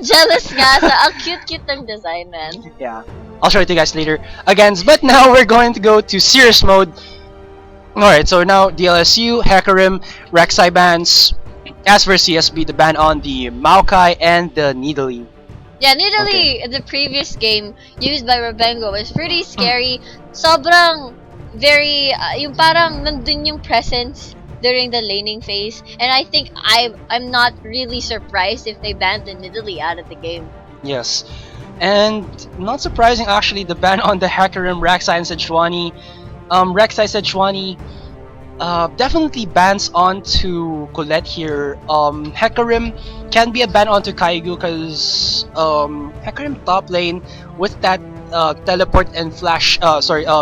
Jealous nga sa ang cute-cute ng design, man. Yeah. I'll show it to you guys later. Again, but now we're going to go to serious mode. Alright, so now DLSU, Hecarim, Rek'Sai bans. As for CSB, the ban on the Maokai and the Nidalee. Yeah, Nidalee in the previous game used by Rabengo was pretty scary. Sobrang very yung parang nandun yung presence during the laning phase, and I think I'm not really surprised if they banned the Nidalee out of the game. Yes. And not surprising actually, the ban on the Hecarim, Rek'Sai and Sejuani. Rek'Sai Sejuani definitely bans onto Colette here. Hecarim can be a ban onto Kaigu because Hecarim top lane with that teleport and flash,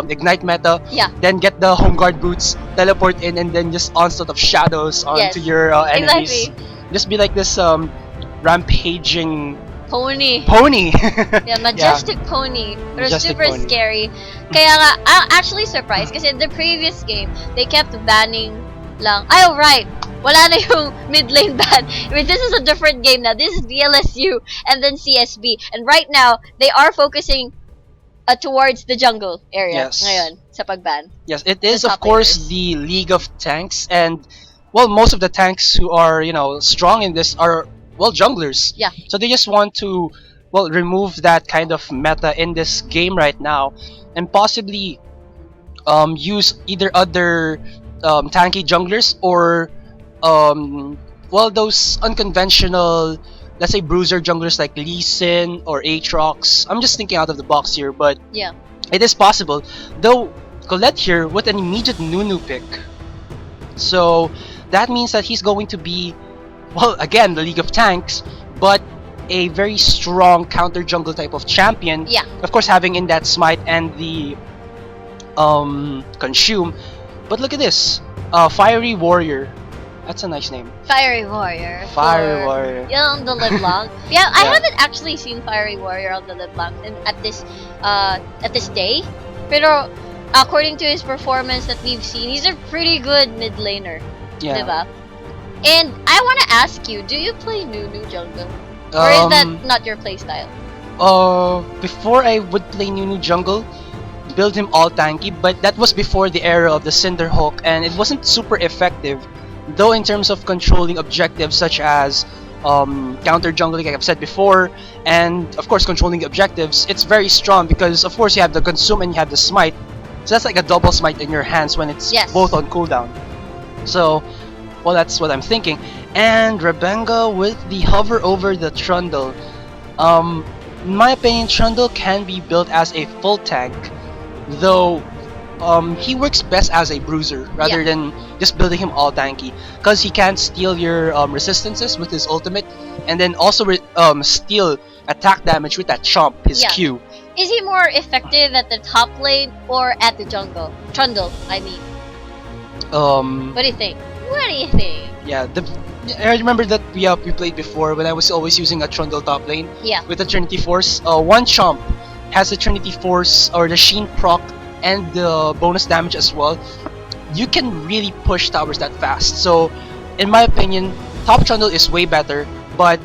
ignite meta. Yeah. Then get the home guard boots, teleport in, and then just onslaught of shadows onto Yes, your enemies. exactly. Just be like this rampaging Pony. pony. Yeah, majestic pony. It was Majestic super pony. scary. Kaya nga, I'm actually surprised kasi in the previous game, they kept banning lang. Ay, oh, right. Wala na yung mid lane ban. I mean, this is a different game now. This is DLSU and then CSB. And right now, they are focusing towards the jungle area Yes. ngayon sa pagban. Yes, it is The of top course laners. the League of Tanks, and well, most of the tanks who are strong in this are junglers. Yeah. So they just want to remove that kind of meta in this game right now, and possibly use either other tanky junglers or those unconventional, let's say, bruiser junglers like Lee Sin or Aatrox. I'm just thinking out of the box here, but Yeah. it is possible. Though Colette here with an immediate Nunu pick. So that means that he's going to be, again, the League of Tanks, but a very strong counter jungle type of champion. Yeah. Of course, having in that smite and the consume. But look at this, Fiery Warrior. That's a nice name. Fiery Warrior. Fiery for- Warrior. Yeah, on the LeBlanc. Yeah, I Yeah. haven't actually seen Fiery Warrior on the LeBlanc at this day. Pero according to his performance that we've seen, he's a pretty good mid laner, Yeah. diba? And I want to ask you, do you play Nunu jungle? Or is that not your playstyle? Before I would play Nunu jungle, build him all tanky, but that was before the era of the Cinderhawk, and it wasn't super effective. Though in terms of controlling objectives such as counter jungling, like I've said before, and of course controlling objectives, it's very strong because of course you have the consume and you have the smite. So that's like a double smite in your hands when it's Yes. both on cooldown. So, that's what I'm thinking. And Rabenga with the hover over the Trundle. In my opinion, Trundle can be built as a full tank, though he works best as a bruiser rather than just building him all tanky, because he can steal your resistances with his ultimate, and then also steal attack damage with that chomp, his Yeah. Q. Is he more effective at the top lane or at the jungle? Trundle, I mean. What do you think? What do you think? Yeah, I remember that we played before when I was always using a Trundle top lane Yeah. with the Trinity Force. One chomp has the Trinity Force or the Sheen proc and the bonus damage as well. You can really push towers that fast. So, in my opinion, top Trundle is way better, but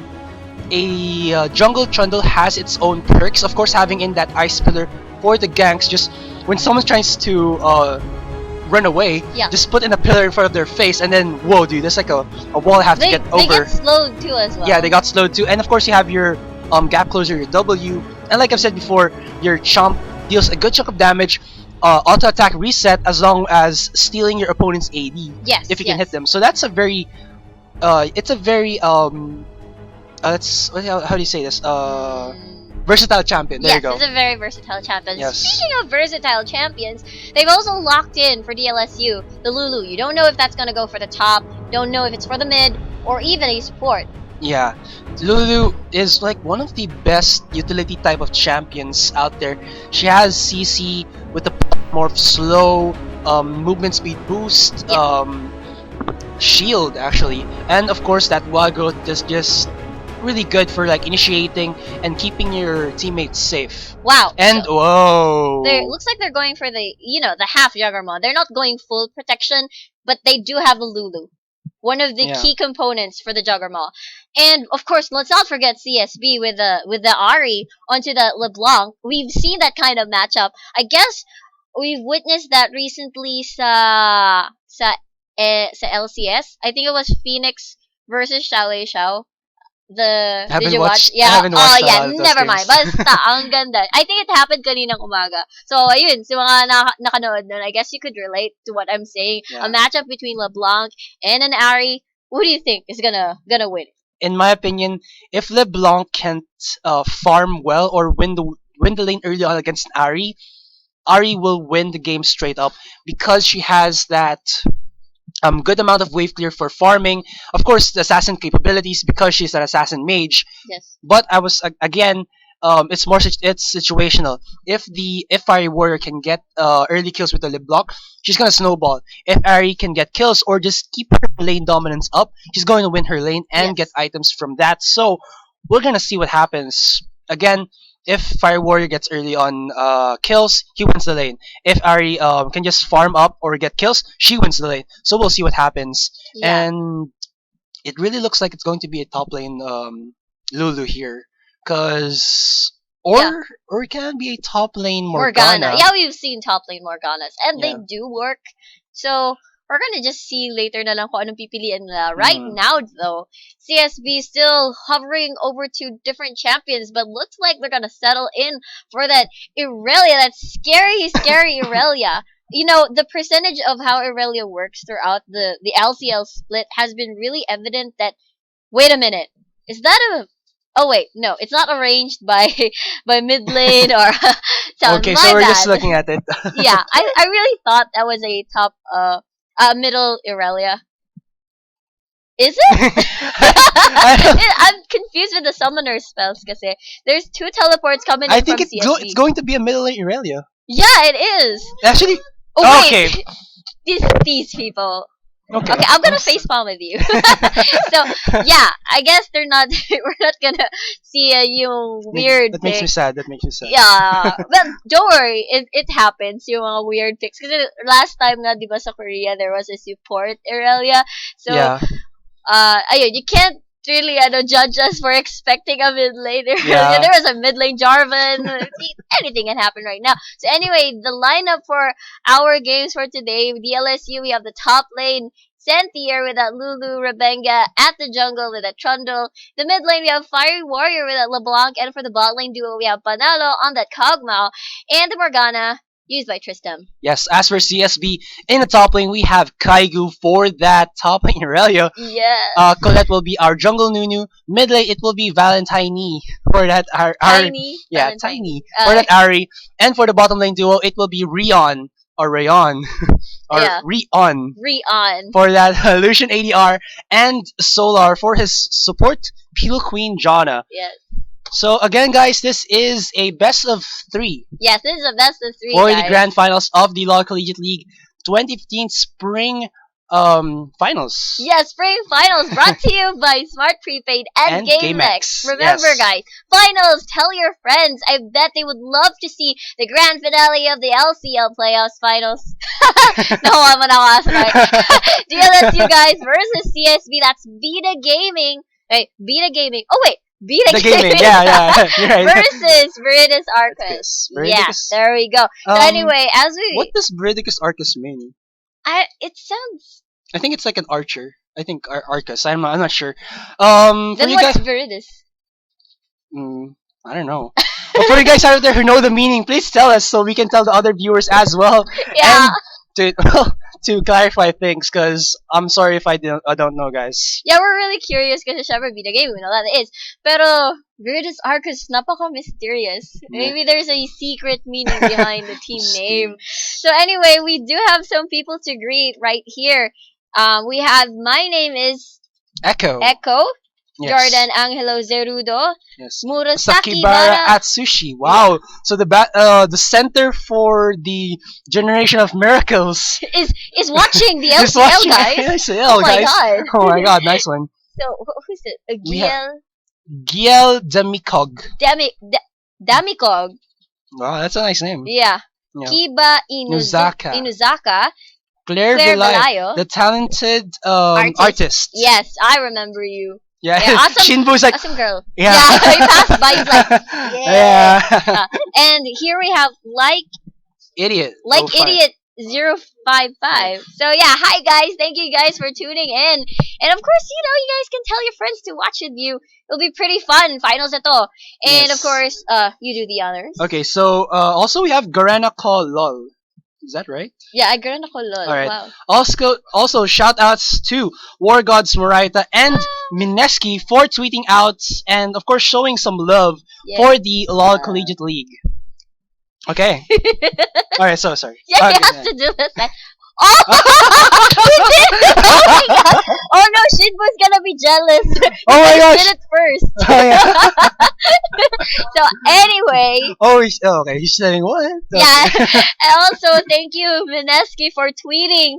a jungle Trundle has its own perks. Of course, having in that Ice Pillar for the ganks, just when someone tries to run away, Yeah. just put in a pillar in front of their face, and then whoa, dude, that's like a wall I have to They get over. get slowed too as well. Yeah, they got slowed too, and of course you have your gap closer, your W, and like I've said before, your chomp deals a good chunk of damage, auto attack reset as long as stealing your opponent's AD Yes. if you can yes. hit them. So that's a very, it's a very that's how do you say this? Versatile champion. There Yes, you go. it's a very versatile champion. Yes. Speaking of versatile champions, they've also locked in for DLSU the Lulu. You don't know if that's gonna go for the top, don't know if it's for the mid, or even a support. Yeah, Lulu is like one of the best utility type of champions out there. She has CC with the morph slow, movement speed boost, shield actually, and of course that wild growth is just really good for like initiating and keeping your teammates safe. Wow. And so whoa, looks like they're going for the half Juggernaut. They're not going full protection, but they do have the Lulu. one of the Yeah. key components for the Juggernaut. And of course, let's not forget CSB with the Ari onto the LeBlanc. We've seen that kind of matchup. I guess we've witnessed that recently sa LCS. I think it was Phoenix versus Xiao Xiao. I Did haven't you watch? watched. I Yeah. haven't Oh watched a yeah. lot of those Never mind. games. Basta ang ganda. I think it happened kaninang umaga. So ayun, sa mga nakanood nun, I guess you could relate to what I'm saying. A Yeah. matchup between LeBlanc and an Ari. Who do you think is gonna win? In my opinion, if LeBlanc can't farm well or win the lane early on against Ari, Ari will win the game straight up because she has that good amount of wave clear for farming. Of course, the assassin capabilities because she's an assassin mage. Yes. But I was again, it's situational. If Fire Warrior can get early kills with the LeBlanc, she's gonna snowball. If Ari can get kills or just keep her lane dominance up, she's going to win her lane and get Yes. items from that. So we're gonna see what happens. Again, if Fire Warrior gets early on kills, he wins the lane. If Ari can just farm up or get kills, she wins the lane. So we'll see what happens. Yeah. And it really looks like it's going to be a top lane Lulu here, cause Yeah. or it can be a top lane Morgana. Morgana. Yeah, we've seen top lane Morganas. And they Yeah. do work. So, we're gonna just see later na lang kung anong pipiliin nila. Right Mm. now, though, CSB still hovering over two different champions, but looks like they're gonna settle in for that Irelia, that scary Irelia. You know, the percentage of how Irelia works throughout the LCL split has been really evident that, wait a minute, is that a... Oh wait, no, it's not arranged by by mid lane or sounds Okay, my so we're bad. just looking at it. Yeah, I really thought that was a top middle Irelia. Is it? I'm confused with the summoner spells kasi there's two teleports coming in I think from CSB. it's going to be a middle lane Irelia. Yeah, it is. Actually, Oh wait, okay. these people. Okay. Okay, I'm gonna facepalm with you. So yeah, I guess they're not. We're not gonna see yung weird That makes me thing. sad. That makes me sad. Yeah, but don't worry, it happens yung mga weird picks. Kasi last time nga, di ba sa Korea, there was a support Irelia. So, Yeah. ayun, you can't really judge us for expecting a mid lane Irelia. Yeah. There was a mid lane Jarvan. Anything can happen right now. So anyway, the lineup for our games for today, DLSU, we have the top lane, Sentier with that Lulu, Rebenga at the jungle with that Trundle. The mid lane we have Fiery Warrior with that LeBlanc, and for the bot lane duo we have Panalo on that Kog'Maw, and the Morgana used by Tristram. Yes. As for CSB in the top lane, we have Kaigu for that top lane Irelia. Yeah. Colette will be our jungle Nunu. Mid lane it will be Valentine for that our Tiny. yeah Valentine. tiny for that Ari. And for the bottom lane duo it will be Rion or Rayon or Yeah. Rion Rion. for that Lucian ADR and Solar for his support Peel Queen Jana. Yes. So again guys, this is a best of 3 Yes, this is the best of three, for guys. the grand finals of the LoL Collegiate League 2015 Spring Finals. Yes, Spring Finals brought to you by Smart Prepaid and, And GameX. GameX, Remember, yes. guys, finals, tell your friends. I bet they would love to see the grand finale of the LCL playoffs finals. No, I'm gonna right. DLSU guys versus CSB. That's Vita Gaming. Wait, Vita Gaming. Oh wait, Vita The gaming, yeah, you're right. versus Veritas Arcus. Arcus, Yeah, Veridicus. there we go. So anyway, as we, What does Veridicus Arcus mean? it sounds. I think it's like an archer. I think Arcus. I'm not sure. For Then you what's guys, Veritas? I don't know. But for you guys out there who know the meaning, please tell us so we can tell the other viewers as well. Yeah. And to clarify things, because I'm sorry if I don't know, guys. Yeah, we're really curious kasi syempre Vita Gaming, we know that it is. Pero, Veritas Arcus, napaka-mysterious. Maybe there's a secret meaning behind the team name. So anyway, we do have some people to greet right here. We have, my name is Echo. Yes. Jordan Angelo Zerudo, Yes. Murasaki Sakibara Bara. Atsushi. Wow. So the center for the Generation of Miracles is watching the is LCL, watching guys. LCL, Oh my guys. god. Oh my god, nice one. So, who's it? We Giel Giel Demikog. Damikog. Wow, that's a nice name. Yeah. Yeah. Kiba Inuzaka. Inuzaka. Claire Claire Vilay, Velayo. the talented Artist. artist. Yes, I remember you. Yeah, Yeah, awesome. Shinbu's like, Awesome girl. yeah. He passed by. He's like, yeah. Yeah. And here we have Idiot. like Oh, fine. idiot 055. So yeah, hi guys. Thank you guys for tuning in. And of course, you guys can tell your friends to watch with you. It'll be pretty fun. Finals ito. And of Yes. course, you do the honors. Okay, so also we have Garena Call LOL. Is that right? Yeah, I agree ako lol. Alright. Wow. Also shout outs to War Gods Moraita and Mineski for tweeting out and of course showing some love Yeah. for the LOL Collegiate League. Okay. Alright, so sorry. Yeah, he Okay, has to do this. Oh! We did it! Oh my god! Oh no, Shinbu's gonna be jealous. Oh my He gosh! did it first. Oh, yeah. So anyway, Okay, he's saying what? yeah. Okay. And also thank you, Mineski, for tweeting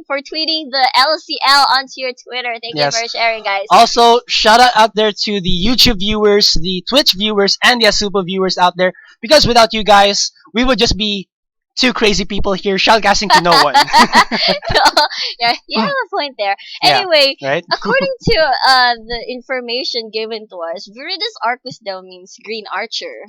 the LCL onto your Twitter. Thank Yes. you for sharing, guys. Also, shout out there to the YouTube viewers, the Twitch viewers, and the Asupa viewers out there. Because without you guys, we would just be two crazy people here shoutcasting to no one. Yeah, you have a point there. Yeah. Anyway, Right? according to the information given to us, Viridis Arcus Del means green archer.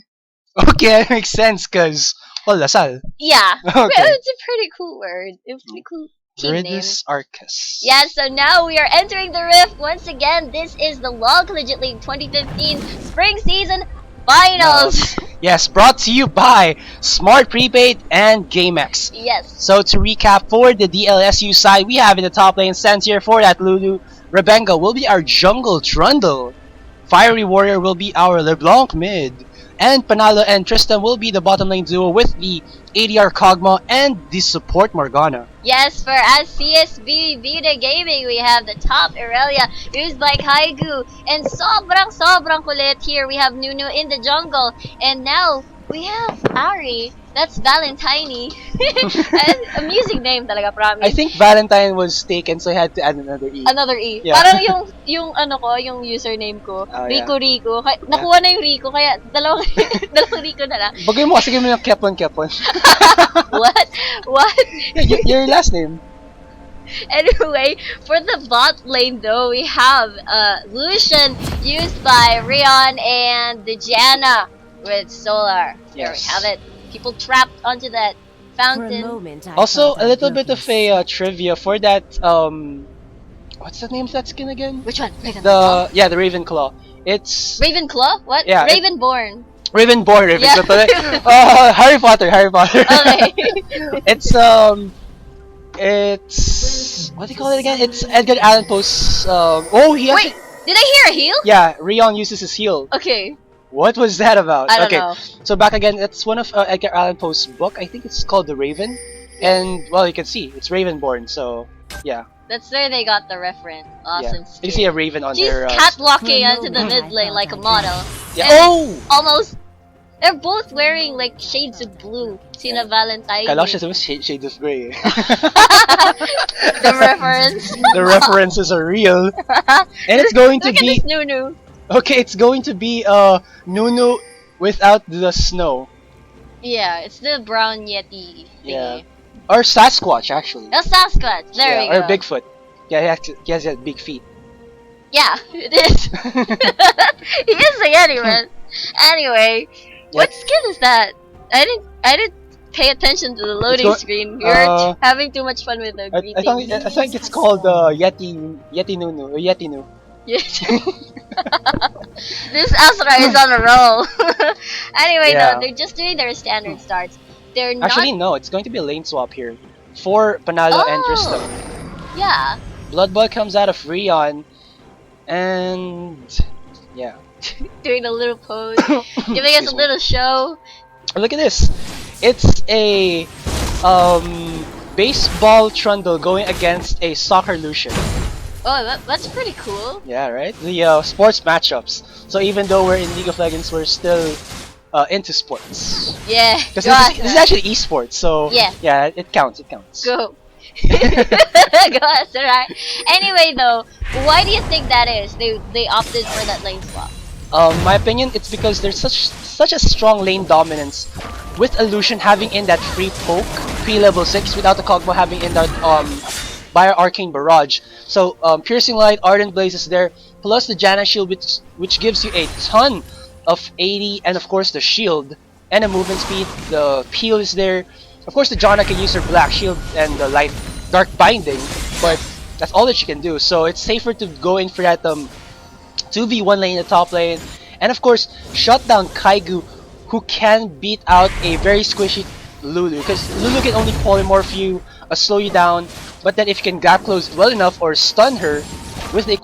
Okay, that makes sense because, well, Lasal. Yeah, Okay. it's a pretty cool word. It's a pretty cool team name. Viridis Arcus. Yeah, so now we are entering the Rift once again. This is the LoL Collegiate League 2015 Spring Season Finals. Yes, brought to you by Smart Prepaid and GameX. Yes. So to recap, for the DLSU side, we have in the top lane Santier for that Lulu. Rebenga will be our jungle Trundle. Fiery Warrior will be our LeBlanc mid. And Panalo and Tristan will be the bottom lane duo with the ADR Kog'Maw and the support Morgana. Yes, for as CSB Vita Gaming, we have the top Irelia, used by Kaigu, and sobrang kulit here. We have Nunu in the jungle, and now we have Ari. That's Valentine. And amusing name talaga, promise. I think Valentine was taken, so I had to add another E. Another E. Yeah. Parang yung username ko, Oh, Rico Rico. Nakuha na yung Rico, kaya dalawang Rico na lang. Bagay mo kasi kami ng Kepon. What? Your last name. Anyway, for the bot lane though, we have Lucian used by Rion and Diana with Solar. There we Yes. have it. People trapped onto that For a fountain. moment, I Also, thought a little I'd bit of broken a trivia for that. What's the name of that skin again? Which one? Ravenclaw? The Ravenclaw. It's Ravenclaw? What? Yeah, Ravenborn. Ravenborn. Yeah. Harry Potter. Okay. It's what do you call it again? It's Edgar Allan Poe's. He actually. Wait, did I hear a heal? Yeah, Rion uses his heal. Okay. What was that about? I don't okay, know. so back again. It's one of Edgar Allan Poe's book. I think it's called The Raven. And well, you can see it's Ravenborn. So yeah, That's where they got the reference. Awesome. you can see a raven on She's their. catwalking For a onto the moment, mid I lane thought like a I model. Yeah. And Oh! almost. They're both wearing like shades of blue. Sina Valentine. Kala siya sa shade of gray. The reference. The references are real, and it's going to Look at be this Nunu. okay. It's going to be Nunu without the snow, Yeah, it's the brown yeti thingy. Yeah. or Sasquatch actually. That's Sasquatch. There we Or go. Bigfoot. Yeah, he has that big feet. Yeah, it is. He is a yeti, man. Anyway, what skin is that? I didn't pay attention to the loading go- screen. You're having too much fun with the I greeting. think it's called Yeti Nunu or Yeti Nu. This Asura is on a roll. Anyway, Yeah. though, they're just doing their standard starts. They're Actually, not. no. It's going to be a lane swap here for Panalo and Oh. Tristan. Yeah. Blood Boy comes out of Rion, and yeah. Doing a little pose, giving us Excuse a me. little show. Look at this. It's a baseball Trundle going against a soccer Lucian. Oh, that's pretty cool. Yeah, right? The sports matchups. So even though we're in League of Legends, we're still into sports. Yeah. Because Go this is actually esports, so Yeah. it counts. It counts. Go. Go, Asura. Anyway, though, why do you think that is? They opted for that lane swap. My opinion, it's because there's such a strong lane dominance with Illusion having in that free poke pre-level 6 without the Kog'Maw having in that by Arcane Barrage. So Piercing Light, Ardent Blaze is there, plus the Janna Shield, which gives you a ton of 80, and of course the shield and the movement speed. The peel is there. Of course, the Janna can use her Black Shield and the Light Dark Binding, but that's all that she can do. So it's safer to go in for that 2v1 lane in the top lane, and of course shut down Kaigu, who can beat out a very squishy Lulu, because Lulu can only polymorph you, slow you down, but then if you can gap close well enough or stun her with the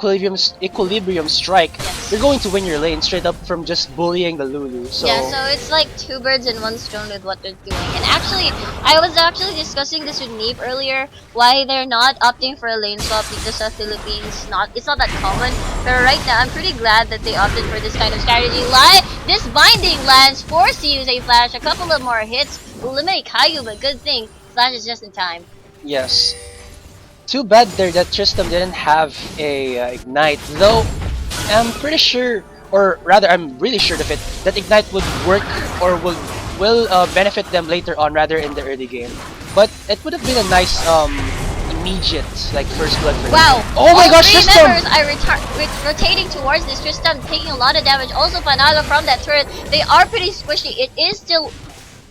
equilibrium strike, Yes. you're going to win your lane straight up from just bullying the Lulu. So Yeah, so it's like 2 birds in 1 stone with what they're doing. And actually, I was actually discussing this with Neep earlier, why they're not opting for a lane swap because the Philippines it's not that common. But right now, I'm pretty glad that they opted for this kind of strategy. This binding lands, forced to use a flash, a couple of more hits, will eliminate Kaigu, but good thing, flash is just in time. yes. Too bad there that Tristram didn't have a ignite, though I'm pretty sure, or rather I'm really sure of it, that ignite would work or will benefit them later on rather in the early game. But it would have been a nice immediate like first blood for them. Wow! Oh my gosh, Three Tristram! members are rotating towards this. Tristram taking a lot of damage. Also, Panalo from that turret. They are pretty squishy. It is still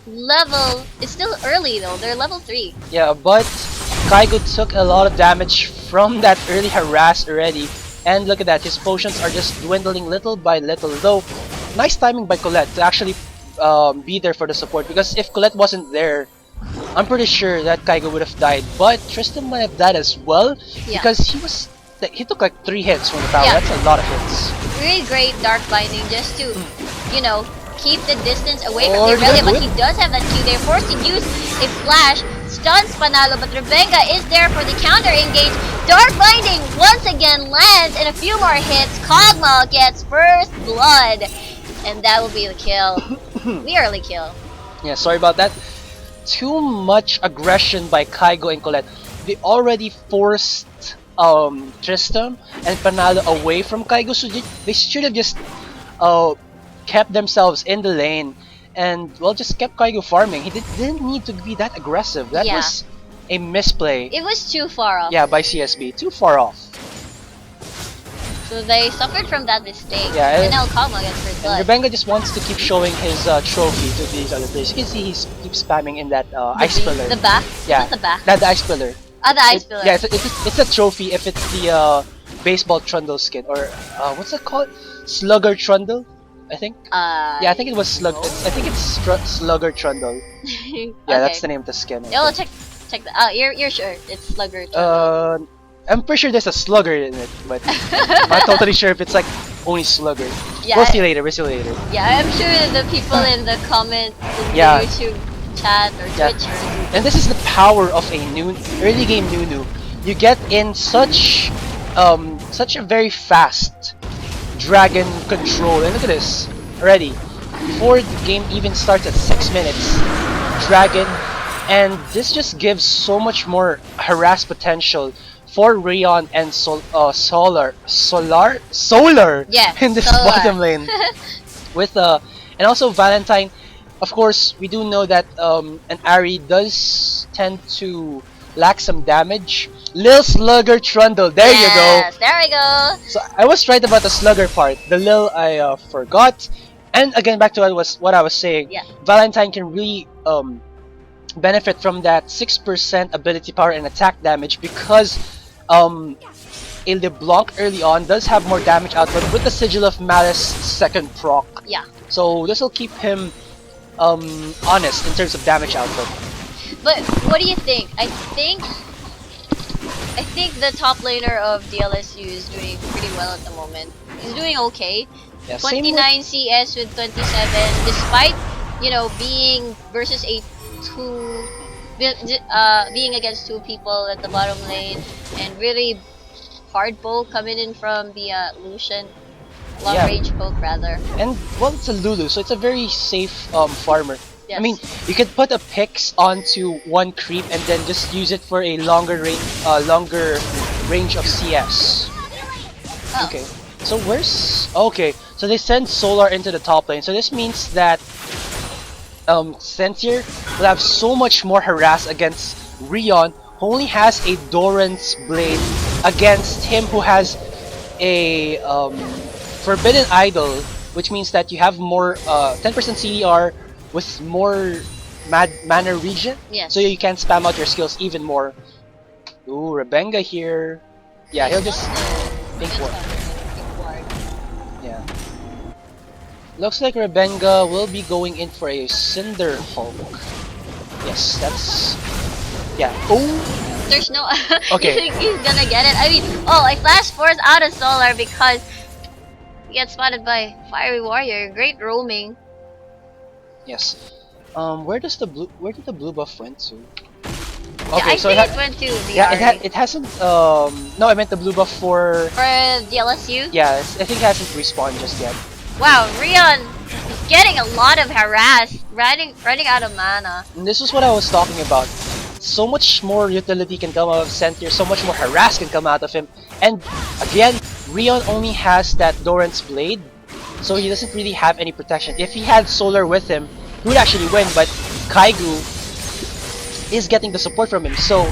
it's still early though. They're level 3. Yeah, but Kaigo took a lot of damage from that early harass already. And look at that, his potions are just dwindling little by little. Though, nice timing by Colette to actually be there for the support. Because if Colette wasn't there, I'm pretty sure that Kaigo would have died. But Tristan might have died as well. Yeah. Because he took like 3 hits from the tower. Yeah. That's a lot of hits. Really great dark binding just to, you know, keep the distance away from Oh, Irelia. But good. he does have that Q. They're forced to use a flash. Stuns Panalo, but Rebenga is there for the counter engage. Dark Binding once again lands, and a few more hits. Kog'Maw gets first blood, and that will be the kill. The early kill. Yeah, sorry about that. Too much aggression by Kaigo and Colette. They already forced Tristam and Panalo away from Kaigo, so they should have just kept themselves in the lane and well just kept Kaigo farming. He didn't need to be that aggressive. That Yeah. was a misplay. It was too far off. Yeah, by CSB. Too far off. So they suffered from that mistake. Yeah, and now Kog'Maw gets first blood. And Rebenga just wants to keep showing his trophy to these other players. You can see he keeps spamming in that ice pillar. The back? Yeah, Is that the back? the ice pillar. Oh, the ice pillar. Yeah, it's a trophy if it's the baseball Trundle skin, or what's it called? Slugger Trundle, I think. Yeah, I think it was I think it's Slugger Trundle. Yeah, that's the name of the skin. I Oh, think. check the. You're sure it's Slugger. Trundle. I'm pretty sure there's a Slugger in it, but I'm not totally sure if it's like only Slugger. Yeah, We'll see later. We'll see later. Yeah, I'm sure the people in the comment in Yeah. the YouTube chat or Yeah. Twitch or And this is the power of a early game Nunu. You get in such a very fast dragon control. And look at this already. Before the game even starts at 6 minutes, dragon, and this just gives so much more harass potential for Rion and Solar Yeah, in this Solar. bottom lane with and also Valentine. Of course, we do know that an Ari does tend to lack some damage. Lil Slugger Trundle, there you go. Yes, there we go. So I was right about the Slugger part. The Lil I forgot. And again, back to what I was saying. Yeah. Valentine can really benefit from that 6% ability power and attack damage because Il LeBlanc early on does have more damage output with the Sigil of Malice second proc. Yeah. So this will keep him honest in terms of damage output. But what do you think? I think the top laner of DLSU is doing pretty well at the moment. He's doing okay. Yeah, same 29 CS with 27, despite being versus a being against 2 people at the bottom lane, and really hard poke coming in from the Lucian. Long range poke rather. And well, it's a Lulu, so it's a very safe farmer. Yes. I mean, you could put a Pix onto one creep and then just use it for a longer range of CS. Oh. Okay, so so they send Solar into the top lane. So this means that Sentier will have so much more harass against Rion, only has a Doran's blade against him who has a Forbidden Idol, which means that you have more 10% CDR with more mana regen, Yes. so you can spam out your skills even more. Ooh, Rebenga here. Yeah, he'll just think ward. Yeah. Looks like Rebenga will be going in for a Cinder Hulk. Yes, that's... Yeah. Oh! There's no... Okay. You think he's gonna get it? I mean, oh, I flash force out of Solar because he gets spotted by Fiery Warrior. Great roaming. Yes. Where did the blue buff went to? Yeah, Okay, I so think it went to the yeah, it hasn't no, I meant the blue buff for DLSU. yeah, I think it hasn't respawned just yet. Wow, Rion is getting a lot of harass, running out of mana. And this is what I was talking about. So much more utility can come out of Sentier, so much more harass can come out of him. And again, Rion only has that Doran's blade, so he doesn't really have any protection. If he had Solar with him, he would actually win, but Kaigu is getting the support from him, so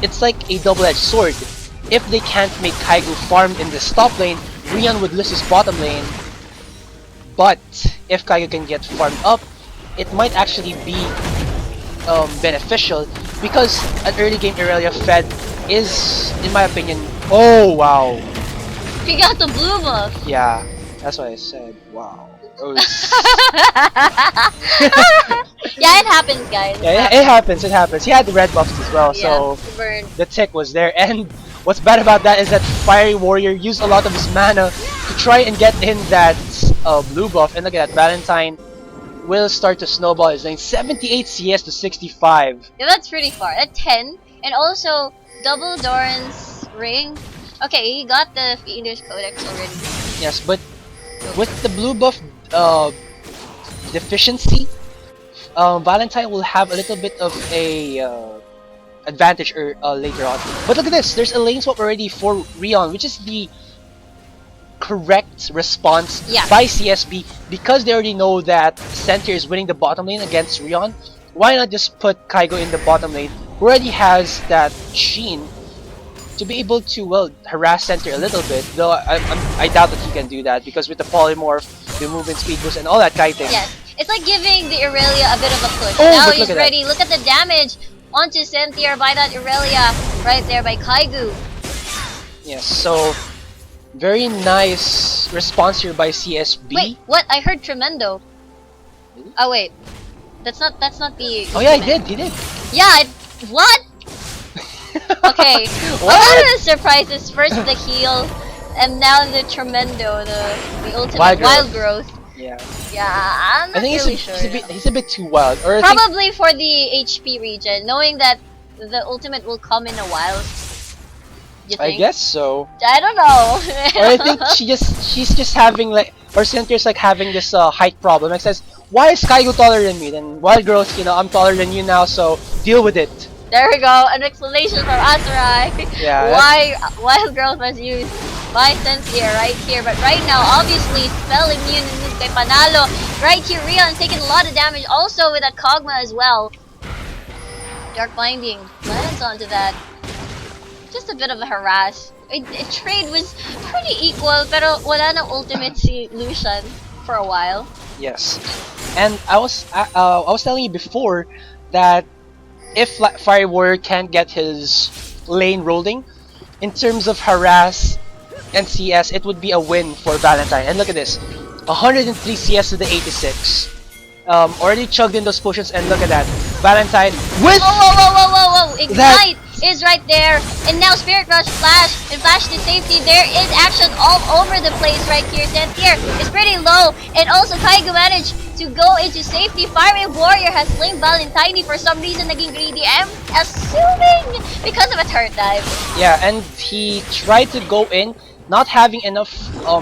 it's like a double-edged sword. If they can't make Kaigu farm in this top lane, Rion would lose his bottom lane. But if Kaigu can get farmed up, it might actually be beneficial, because an early game Irelia Fed is, in my opinion, oh wow. He got the blue buff. Yeah, that's what I said. Wow. Yeah, it happens, guys. Yeah, it happens. It happens. He had the red buffs as well, Yeah, so burn. the tick was there. And what's bad about that is that Fiery Warrior used a lot of his mana to try and get in that blue buff. And look at that, Valentine will start to snowball his lane. 78 CS to 65. Yeah, that's pretty far. At 10, and also double Doran's ring. Okay, he got the Fiendish Codex already. Yes, but with the blue buff deficiency, Valentine will have a little bit of a advantage later on. But look at this, there's a lane swap already for Rion, which is the correct response by CSB, because they already know that Sentier is winning the bottom lane against Rion. Why not just put Kaigo in the bottom lane, who already has that Sheen to be able to, well, harass Sentier a little bit, though I doubt that he can do that, because with the polymorph, the movement speed boost, and all that kiting. Yes, it's like giving the Irelia a bit of a push. Oh, now look he's at ready. Look at the damage onto Sentier by that Irelia right there by Kaigu. Yes, so very nice response here by CSB. Wait, what? I heard Tremendo. Oh wait, that's not the. Oh yeah, he did. Yeah, what? Okay, what? A lot of surprises. First the heal, and now the Tremendo, the ultimate wild growth. Yeah. Yeah, I'm not really sure. He's a bit too wild. Or probably for the HP region, knowing that the ultimate will come in a while. You think? I guess so. I don't know. Or I think she's just having like, or Sentier's like having this height problem. Like says, why is Kaigo taller than me? Then wild growth, you know, I'm taller than you now, so deal with it. There we go, an explanation from Azurai. Yeah. Why wild growth was used by Sentier right here. But right now, obviously, spell immune and moved by Panalo. Right here, Rion taking a lot of damage, also with that Kog'Maw as well. Dark Binding lands onto that. Just a bit of a harass. Trade was pretty equal, pero wala na ultimate si Lucian for a while. Yes, and I was telling you before that if Fire Warrior can't get his lane rolling, in terms of harass and CS, it would be a win for Valentine. And look at this, 103 CS to the 86. Already chugged in those potions, and look at that, Valentine with whoa! Ignite is right there, and now Spirit Rush flash and flash to safety. There is action all over the place right here. Sentier is pretty low, and also Kaigo managed to go into safety. Fiery Warrior has slain Valentine for some reason, naging greedy. I'm assuming because of a turret dive. Yeah, and he tried to go in, not having enough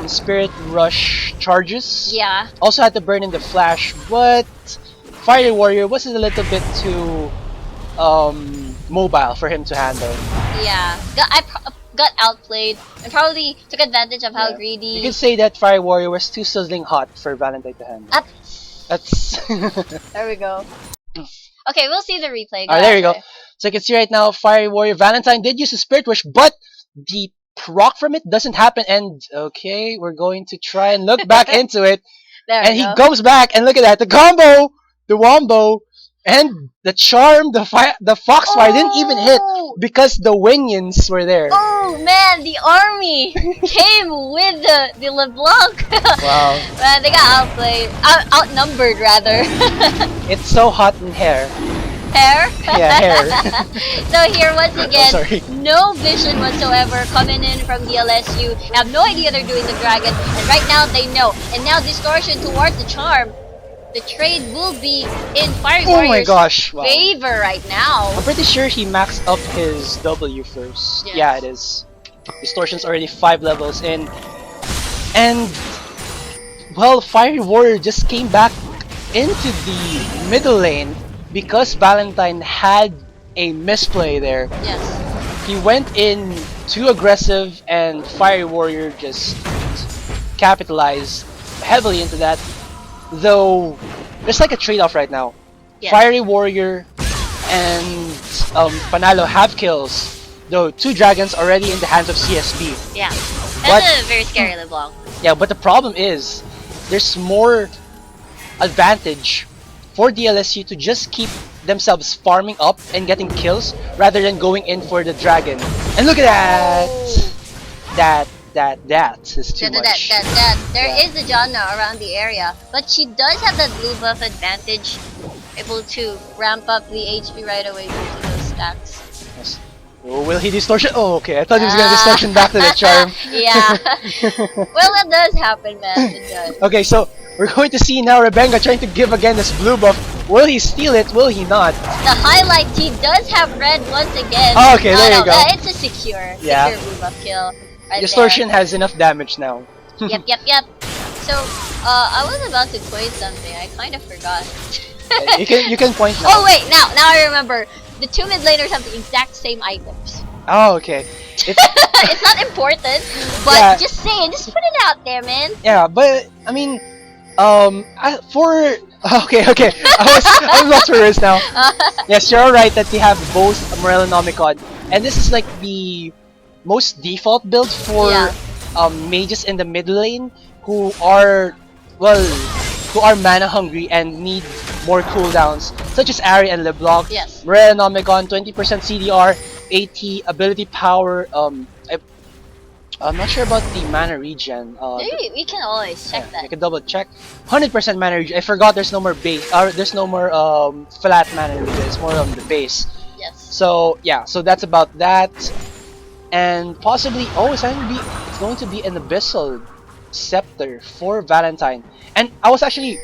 Spirit Rush charges. Yeah. Also had to burn in the flash, but Fire Warrior was a little bit too mobile for him to handle. Yeah, got outplayed and probably took advantage of how greedy. You could say that Fire Warrior was too sizzling hot for Valentine to handle. That's There we go. Okay, we'll see the replay. There you go. So you can see right now, Fiery Warrior Valentine did use a Spirit Wish, but the proc from it doesn't happen. And okay, we're going to try and look back into it. There And we he go. comes back, and look at that, the combo, the wombo, and the charm, the Foxfire didn't even hit Oh! because the Winions were there. Oh man, the army came with the LeBlanc. Wow. Man, they got outplayed, outnumbered rather. It's so hot in hair. Hair. Yeah, hair. So here once again, sorry. no vision whatsoever coming in from DLSU. Have no idea they're doing the dragon, and right now they know. And now distortion towards the charm. The trade will be in Fiery Oh my Warrior's gosh. Wow. favor right now. I'm pretty sure he maxed up his W first. Yes. Yeah, it is. Distortion's already 5 levels in. And, well, Fiery Warrior just came back into the middle lane because Valentine had a misplay there. Yes. He went in too aggressive and Fiery Warrior just capitalized heavily into that. Though, there's like a trade-off right now. Yes. Fiery Warrior and Panalo have kills, though 2 dragons already in the hands of CSB. Yeah. But- That's a very scary LeBlanc. Yeah, but the problem is, there's more advantage for DLSU to just keep themselves farming up and getting kills rather than going in for the dragon. And look at that! Oh. That is too much. There Yeah. is the Janna around the area, but she does have that blue buff advantage, able to ramp up the HP right away due to those stacks. Yes. Oh, will he distortion? Oh, okay. I thought he was gonna distortion back to the charm. Yeah. Well, that does happen, man. It does. Okay, so we're going to see now Rebenga trying to give again this blue buff. Will he steal it? Will he not? The highlight, he does have red once again. Oh, okay, there you go. It's a secure Yeah. blue buff kill. Right Distortion has enough damage now. there. Yep. So, I was about to point something. I kind of forgot. you can point now. Oh wait, now I remember. The 2 mid laners have the exact same items. Oh, okay. It's not important, but Yeah. just saying, just put it out there, man. Yeah, but I mean, okay. I'm lost for words now. Yes, you're right that they have both Morel and Omicron, and this is like the most default build for Yeah. mages in the mid lane who are mana hungry and need more cooldowns, such as Ari and LeBlanc. Yes. Morel and Omicron, 20% CDR, 80 ability power. I'm not sure about the mana regen. Maybe we can always check You that. can double check. 100% mana regen. I forgot there's no more base. There's no more flat mana regen. It's more on the base. Yes. So yeah, so that's about that. And possibly, it's going to be an Abyssal Scepter for Valentine. And I was actually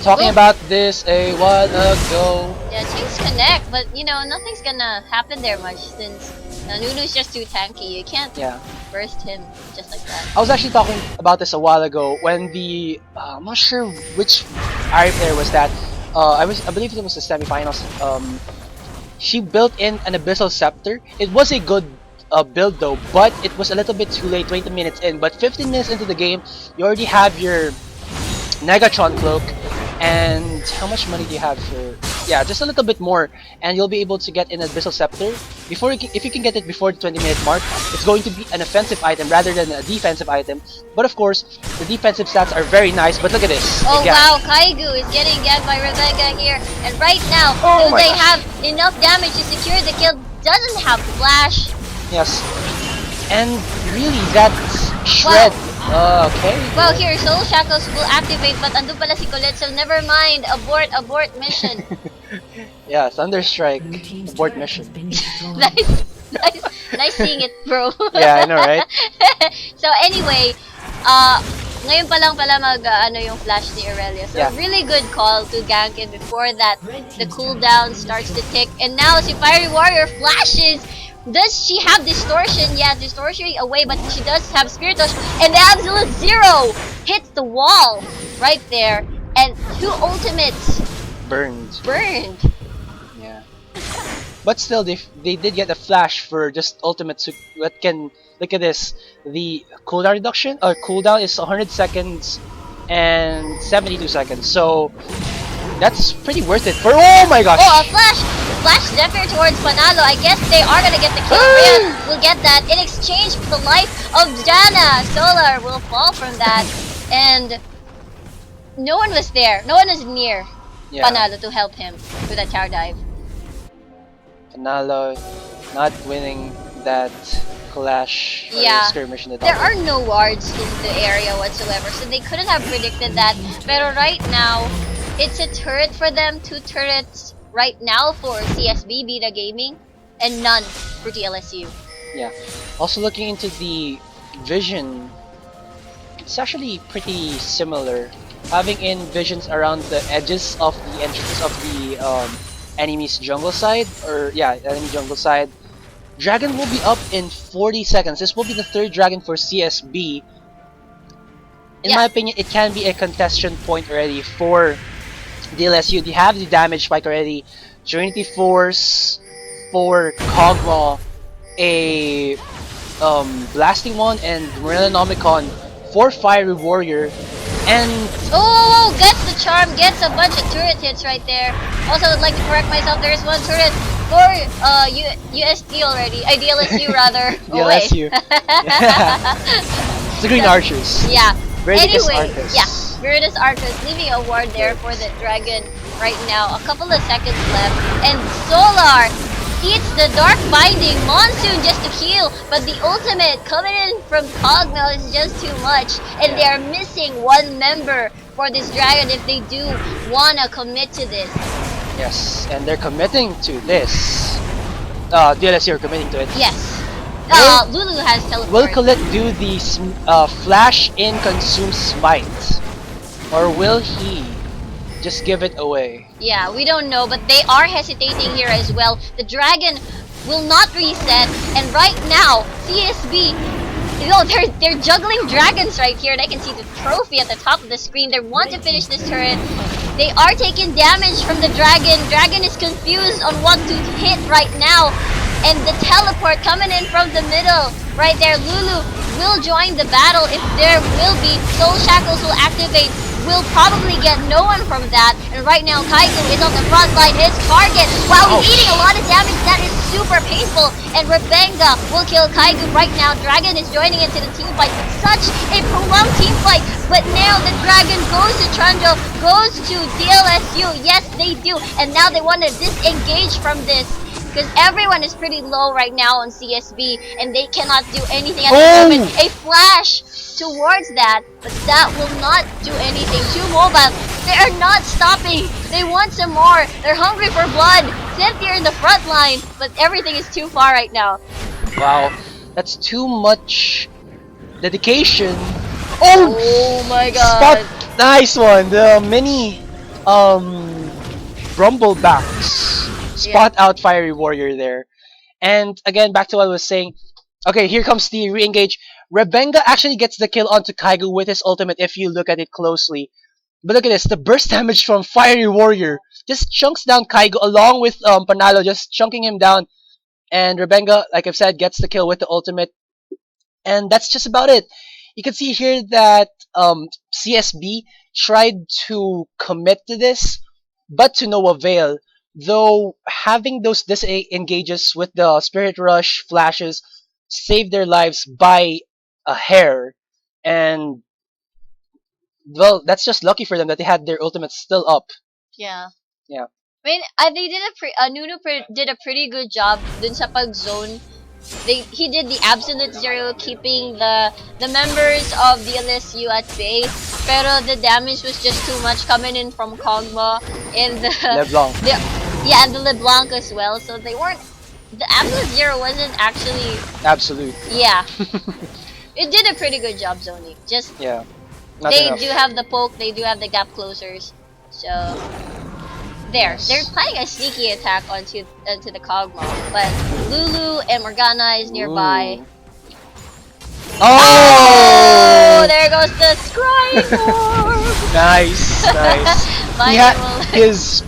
talking Well- about this a while ago. Yeah, Chains connect, but you know, nothing's gonna happen there much since Nunu's just too tanky. You can't Yeah, burst him just like that. I was actually talking about this a while ago when the I'm not sure which Ari player was that. I believe it was the semifinals. She built in an Abyssal Scepter. It was a good build though, but it was a little bit too late. 20 minutes in, but 15 minutes into the game, you already have your Negatron Cloak. And how much money do you have for? Yeah, just a little bit more, and you'll be able to get an Abyssal Scepter. If you can get it before the 20-minute mark, it's going to be an offensive item rather than a defensive item. But of course, the defensive stats are very nice. But look at this. Oh Again. wow, Kaigu is getting ganked by Rebecca here, and right now, Oh do my they gosh. have enough damage to secure the kill? Doesn't have flash. Yes. And really, that shred. Okay. Well, here, Soul Shackles will activate, but andun pala si Colette, so never mind. Abort mission. Yeah, Thunderstrike. Abort mission. nice seeing it, bro. Yeah, I know, right? So anyway, ngayon pa lang pala yung flash ni Aurelia. So Yeah. really good call to gank it before that the cooldown starts to tick. And now si Fiery Warrior flashes. Does she have distortion? Yeah, distortion away, but she does have Spirit Touch, and the absolute zero hits the wall right there, and 2 ultimates Burned. burned. Yeah. But still, they did get a flash for just ultimate. What can look at this? The cooldown reduction cooldown is 100 seconds and 72 seconds. So That's pretty worth it for. Oh my gosh! Oh, a flash Zephyr towards Panalo. I guess they are gonna get the kill. Rhea will get that in exchange for the life of Jana. Solar will fall from that, and no one was there. No one is near Panalo to help him with that tower dive. Panalo not winning that clash or skirmish in the top. There are no wards in the area whatsoever, so they couldn't have predicted that. But right now, it's a turret for them, 2 turrets right now for CSB Beta Gaming, and none for DLSU. Yeah. Also looking into the vision, it's actually pretty similar. Having in visions around the edges of the entrances of the enemy's jungle side, or enemy jungle side. Dragon will be up in 40 seconds. This will be the 3rd dragon for CSB. In my opinion, it can be a contestation point already for DLSU. They have the damage spike already. Trinity Force for Kog'Maw, a Blasting One, and Morellonomicon for Fiery Warrior. And gets the charm, gets a bunch of turret hits right there. Also, I'd like to correct myself. There is 1 turret for USD already. DLSU rather. DLSU. It's the Green Archers. Yeah. Veritas Anyway, Arcus. Veritas Arcus leaving a ward there for the dragon right now. A couple of seconds left, and Solar eats the Dark Binding Monsoon just to heal, but the ultimate coming in from Kog'Maw is just too much, and they are missing 1 member for this dragon if they do wanna commit to this. Yes, and they're committing to this. DLSU are committing to it. Yes. Lulu has teleport. Will Colette do the flash in consume smite? Or will he just give it away? Yeah, we don't know, but they are hesitating here as well. The dragon will not reset, and right now, CSB, they're juggling dragons right here, and I can see the trophy at the top of the screen. They want to finish this turret. They are taking damage from the dragon. Dragon is confused on what to hit right now. And the teleport coming in from the middle. Right there, Lulu will join the battle if there will be. Soul Shackles will activate. Will probably get no one from that. And right now, Kaigo is on the front line. His target, while he's eating a lot of damage, that is super painful. And Rebenga will kill Kaigo right now. Dragon is joining into the team fight. Such a prolonged team fight. But now the Dragon goes to Trundle, goes to DLSU. Yes, they do. And now they want to disengage from this. Because everyone is pretty low right now on CSB, and they cannot do anything at the moment. A flash towards that, but that will not do anything. Too mobile. They are not stopping. They want some more. They're hungry for blood. Cynthia in the front line, but everything is too far right now. Wow, that's too much dedication. Oh my god. Spot, nice one. The mini Brumblebacks. Spot out Fiery Warrior there. And again, back to what I was saying. Okay, here comes the re-engage. Rebenga actually gets the kill onto Kaigo with his ultimate if you look at it closely. But look at this, the burst damage from Fiery Warrior just chunks down Kaigo along with Panalo, just chunking him down. And Rebenga, like I've said, gets the kill with the ultimate. And that's just about it. You can see here that CSB tried to commit to this, but to no avail. Though having those disengages with the Spirit Rush flashes saved their lives by a hair, and well, that's just lucky for them that they had their ultimates still up. Yeah. Yeah. I mean, they did Nunu did a pretty good job dun sa pag-zone. He did the absolute zero, keeping the members of the LSU at bay. Pero the damage was just too much coming in from Kog'Maw and the LeBlanc. And the LeBlanc as well. So they weren't. The absolute zero wasn't actually absolute. Yeah. It did a pretty good job zoning. Just yeah. They do have the poke. They do have the gap closers. So there, they're planning a sneaky attack onto the Kog'Maw, but Lulu and Morgana is nearby. Ooh. Oh! There goes the scrying. Nice, nice. He had his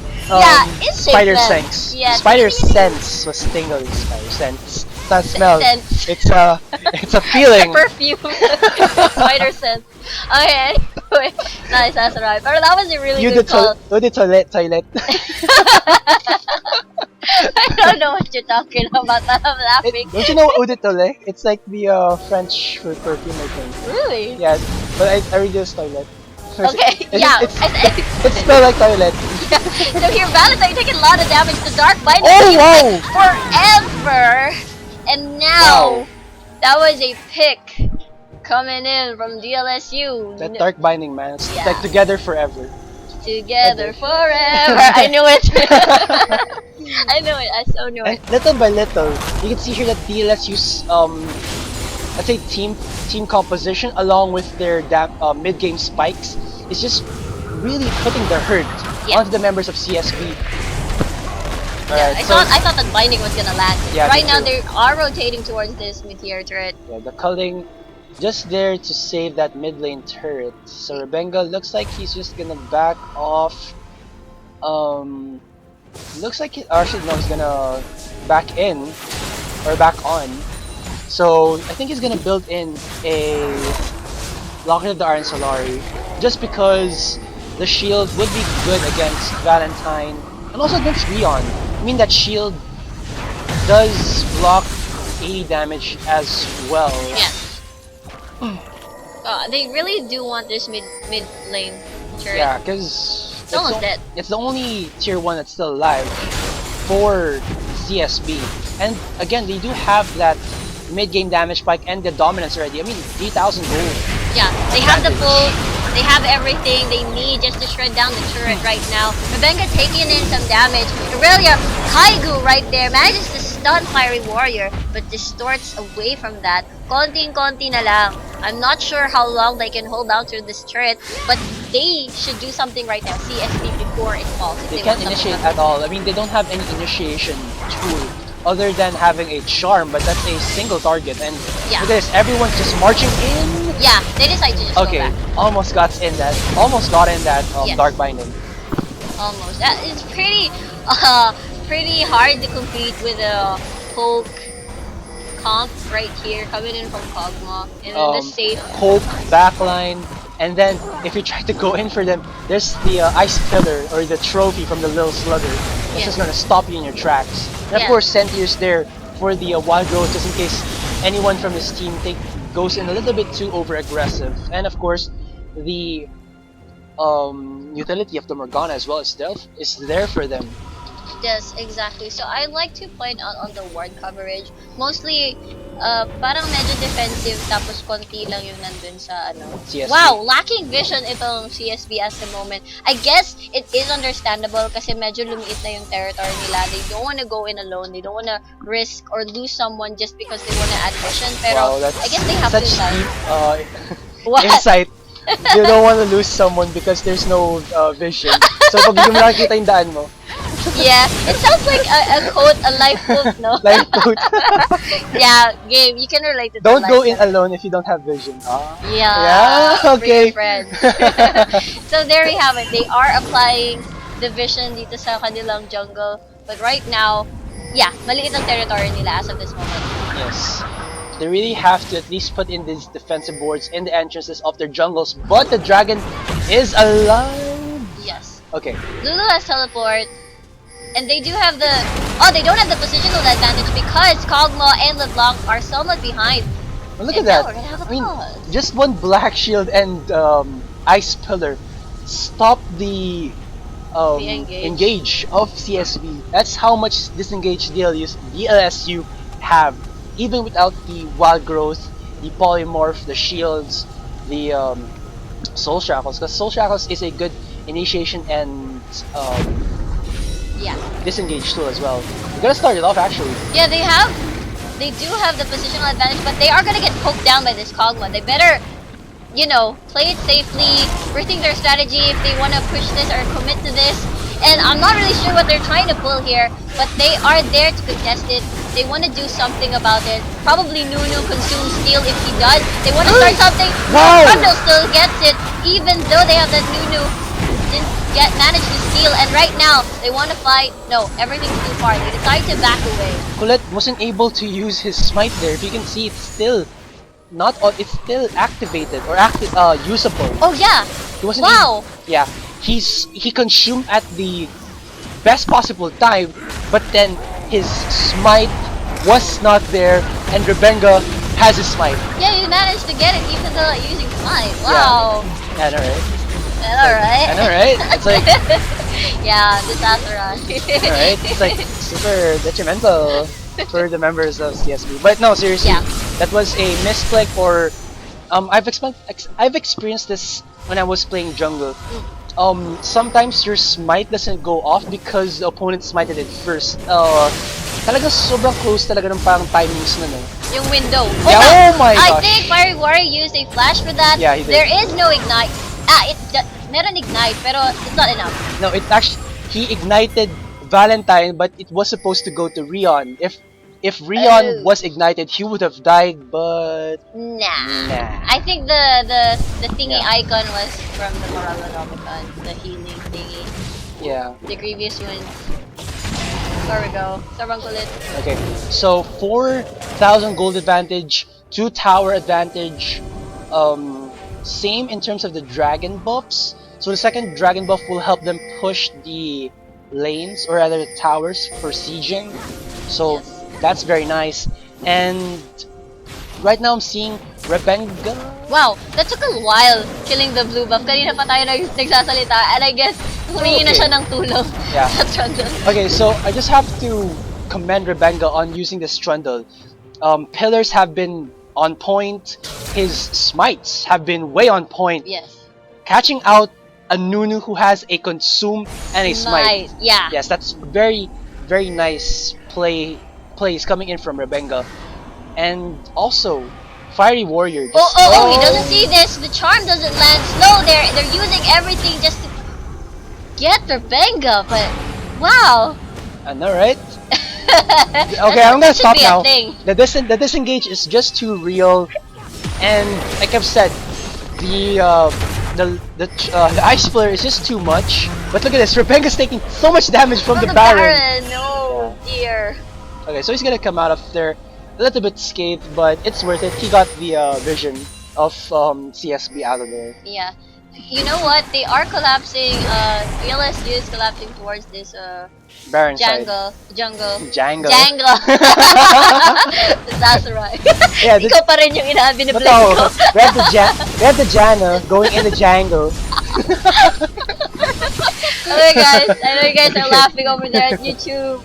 spider sense. Yeah, spider sense was tingling. Spider sense. not smell. Scent. It's a it's a The feeling. perfume. Spider scent. Okay, anyway. Nice, that's right. But that was a really good call. The toilet. I don't know what you're talking about, but I'm laughing. Don't you know eau de toilette? It's like the French for perfume, I think. Really? Yeah, but I read this toilet. Okay, yeah. It smells like toilet. So here, Valentine taking a lot of damage. The Dark Bind Oh, wow! forever. And now, that was a pick coming in from DLSU. That dark binding, man. It's Yeah. like together forever. Together forever. I knew it. I knew it. I so knew And it. little by little, you can see here that DLSU's let's say team composition along with their mid game spikes is just really putting the hurt onto the members of CSB. Yeah, I thought that binding was gonna land. Yeah, right me now too. they are rotating towards this meteor turret. Yeah, the culling just there to save that mid lane turret. So Rebenga looks like he's just gonna back off. Looks like actually no, he's gonna back in or back on. So I think he's gonna build in a Locket of the Iron Solari just because the shield would be good against Valentine and also against Rion. I mean that shield does block 80 damage as well. Yeah. They really do want this mid lane turret. Yeah, because It's almost dead. It's the only tier 1 that's still alive for CSB. And again, they do have that mid-game damage spike and the dominance already. I mean, 3,000 gold. Yeah, they have the full, they have everything they need just to shred down the turret right now. Rebenga taking in some damage. Aurelia, Kaigu right there manages to stun Fiery Warrior, but distorts away from that. Konting-konti na lang. I'm not sure how long they can hold out to this turret, but they should do something right now, CSB, before it falls. If They want can't something initiate up. at all. I mean, they don't have any initiation tool other than having a charm, but that's a single target. And Yeah. look at this, everyone's just marching in. Yeah, they decide to just Okay, go back. almost got in that Yes. dark binding. Almost. That is pretty hard to compete with a Hulk comp right here coming in from Kog'Maw, and then the safe. Hope backline, and then if you try to go in for them, there's the ice pillar or the trophy from the little slugger. It's just gonna stop you in your tracks. And of course, Sentier's there for the wild growth, just in case anyone from his team goes in a little bit too over aggressive. And of course, the utility of the Morgana as well as stealth is there for them. Yes, exactly. So I like to point out on the ward coverage. Mostly, parang medyo defensive tapos konti lang yung nandun sa ano. CSB. Wow, lacking vision itong CSB at the moment. I guess it is understandable kasi medyo lumiit na yung territory nila. They don't want to go in alone. They don't want to risk or lose someone just because they want to add vision. Pero Wow, that's I guess they have such to deep What? insight. You don't want to lose someone because there's no vision. So pag hindi mo nakikita yung daan mo, Yeah, it sounds like a quote, a life quote, no? life quote. Yeah, Gabe, you can relate to that. Don't go in alone if you don't have vision. Yeah. Yeah, okay. Friends. So there we have it. They are applying the vision dito sa kanilang jungle. But right now, yeah, maliit ang territory nila as of this moment. Yes. They really have to at least put in these defensive boards in the entrances of their jungles. But the dragon is alive. Yes. Okay. Lulu has teleport. And they do have the... Oh, they don't have the positional advantage because Kog'Maw and LeBlanc are somewhat behind. Well, look And at that. now we're gonna have a I mean, pause. just one black shield and ice pillar stop the engage of CSB. That's how much disengaged DLSU have. Even without the wild growth, the polymorph, the shields, the soul shackles. Because soul shackles is a good initiation and Yeah. disengage tool as well. We're gonna start it off actually. Yeah, they do have the positional advantage, but they are gonna get poked down by this Kog'Maw. They better, you know, play it safely, rethink their strategy if they wanna push this or commit to this. And I'm not really sure what they're trying to pull here, but they are there to contest it. They wanna do something about it. Probably Nunu consumes steel if he does. They wanna start something. Wow! Trundle still gets it, even though they have that Nunu. manage to steal, and right now they want to fight. No, everything's too far. They decide to back away. Colette wasn't able to use his smite there. If you can see, it's still not all. It's still activated or usable. Oh yeah! He wasn't. Wow! Yeah, he consumed at the best possible time, but then his smite was not there, and Rebenga has his smite. Yeah, you managed to get it even though not using smite. Wow! Yeah, I know, right? Alright. I know, right? It's like, yeah, disaster run. alright, it's like super detrimental for the members of CSB. But no, seriously, Yeah. that was a misclick. Or I've experienced this when I was playing jungle. Sometimes your smite doesn't go off because the opponent smited it first. Talaga sobrang close talaga ng parang timings nun eh. Yung window. Yeah, oh my I gosh. think Fiery Warrior used a flash for that. Yeah, he did. There is no ignite. Meron ignite, pero it's not enough. No, it actually, he ignited Valentine, but it was supposed to go to Rion. If Rion Oh. was ignited, he would have died, but Nah. I think the thingy Yeah. icon was from the Moraloromicon, the healing thingy. yeah. The previous one. There we go. Sobrang kulit. Okay, so 4,000 gold advantage, 2 tower advantage. Same in terms of the dragon buffs. So the second dragon buff will help them push the lanes, or rather the towers, for sieging. So Yes. that's very nice. And right now I'm seeing Rebenga. Wow, that took a while killing the blue buff. Kanina pa tayo nagsasalita, and I guess humingi na Okay. siya ng tulong. Yeah. Sa Trundle. Okay, so I just have to commend Rebenga on using this Trundle. Pillars have been on point. His smites have been way on point. Yes. Catching out a Nunu who has a consume and a smite. Nice. Yeah. Yes, that's very, very nice plays coming in from Rebenga. And also, Fiery Warrior. Oh, he doesn't see this. The charm doesn't land. Slow there. They're using everything just to get Rebenga, but wow. I know, right? Okay, Okay, I'm gonna that should stop be now. A thing. The disengage is just too real, and like I've said, the ice flare is just too much. But look at this, Rebenga's taking so much damage from the Baron. No, dear. Okay, so he's gonna come out of there a little bit scathed, but it's worth it. He got the vision of CSB out of there. Yeah. You know what? They are collapsing. DLSU is collapsing towards this Baron side. jungle. Django. That's right. Yeah, Ikaw pa rin yung But biniblame no, ko. we have the Jana going in the Django. Okay guys, I know you guys are laughing over there at YouTube.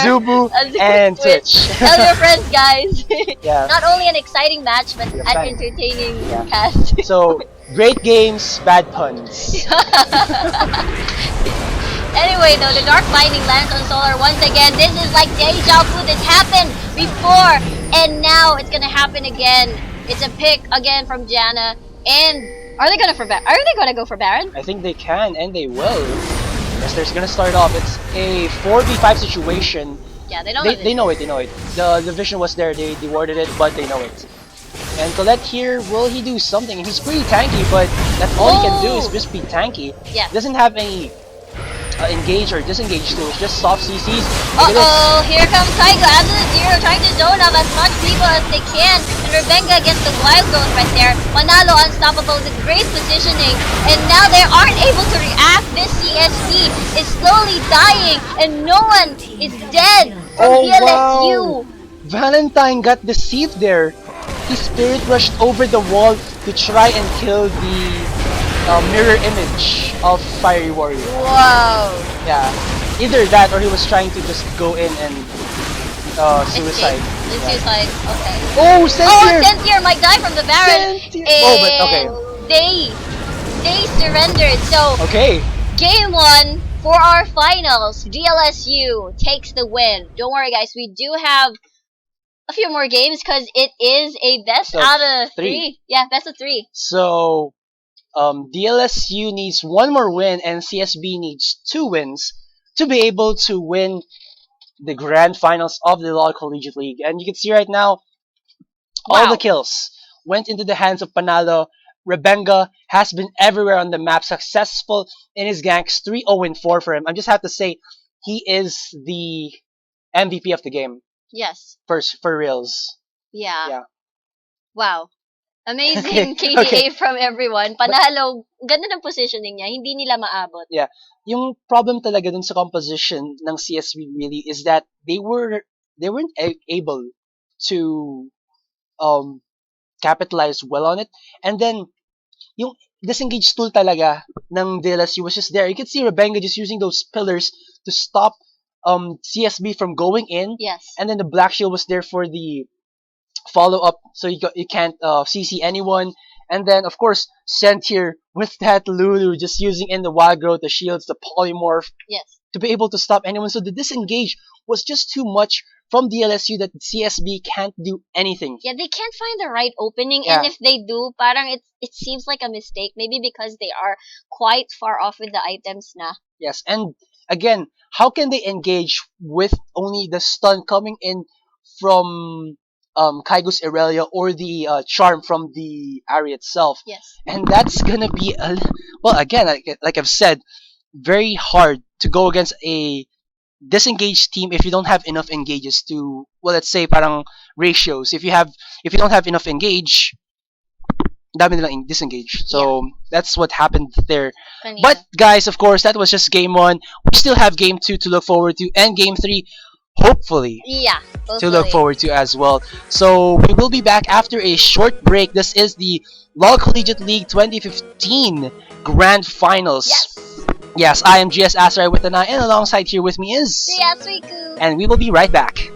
Zubu and Twitch. Tell your friends, guys. Yeah. Not only an exciting match, but Yeah, an fine. entertaining Yeah. cast. So, great games, bad puns. Anyway, though, the Dark Binding lands on Solar once again. This is like deja vu. This happened before, and now it's gonna happen again. It's a pick again from Janna. And are they gonna go for Baron? I think they can, and they will. Yes, they're gonna start off. It's a 4v5 situation. Yeah, they don't. They know it. The vision was there. They warded it, but they know it. And Colette here, will he do something? He's pretty tanky, but that's all he can do is just be tanky. Yeah. Doesn't have any engage or disengage tools, just soft CCs. Look at this. Uh-oh, here comes Tycho, Absolute Zero trying to zone up as much people as they can. And Rebenga gets the wild zone right there. Manalo unstoppable with great positioning. And now they aren't able to react. This CSB is slowly dying and no one is dead from Oh, DLSU. wow. Valentine got deceived there. He spirit rushed over the wall to try and kill the mirror image of Fiery Warrior. Wow. Yeah, either that or he was trying to just go in and suicide. It's Yeah. suicide. Okay. Oh, Oh, Sentier! Sentier might die from the Baron. Sentier! And Oh, but okay. They surrendered. So Okay. Game 1 for our finals. DLSU takes the win. Don't worry, guys. We do have a few more games because it is a best So, out of 3. 3. Yeah, best of 3. So, DLSU needs one more win and CSB needs 2 wins to be able to win the grand finals of the LoL Collegiate League. And you can see right now, all Wow. the kills went into the hands of Panalo. Rebenga has been everywhere on the map, successful in his ganks, 3-0-4 for him. I just have to say, he is the MVP of the game Yes. for reals. Yeah. Yeah. Wow. Okay, Amazing KDA okay. from everyone. Panalo. Ganda ng positioning niya. Hindi nila maabot. Yeah. Yung problem talaga dun sa composition ng CSB really is that they weren't able to um capitalize well on it. And then yung disengage tool talaga ng DLSU was just there. You could see Rebenga just using those pillars to stop CSB from going in. Yes. And then the Black Shield was there for the follow up, so you can't CC anyone. And then of course sent here with that Lulu just using in the wild growth, the shields, the polymorph Yes. to be able to stop anyone. So the disengage was just too much from DLSU that CSB can't do anything. Yeah, they can't find the right opening, Yeah. and if they do, parang it seems like a mistake. Maybe because they are quite far off with the items na. Yes, and again, how can they engage with only the stun coming in from Kaigo's Irelia or the charm from the Ari itself? Yes. And that's gonna be well, again, like I've said, very hard to go against a disengaged team if you don't have enough engages to, well, let's say parang ratios. If you don't have enough engage, dami nilang disengage. So that's what happened there. Kanina. But guys, of course, that was just game 1. We still have game 2 to look forward to, and game 3, hopefully, Yeah, to look hopefully. forward to as well. So we will be back after a short break. This is the LoL Collegiate League 2015 Grand Finals. Yes. Yes, I am GS Asrai with an I, and alongside here with me is, Yeah, Suiku. and we will be right back.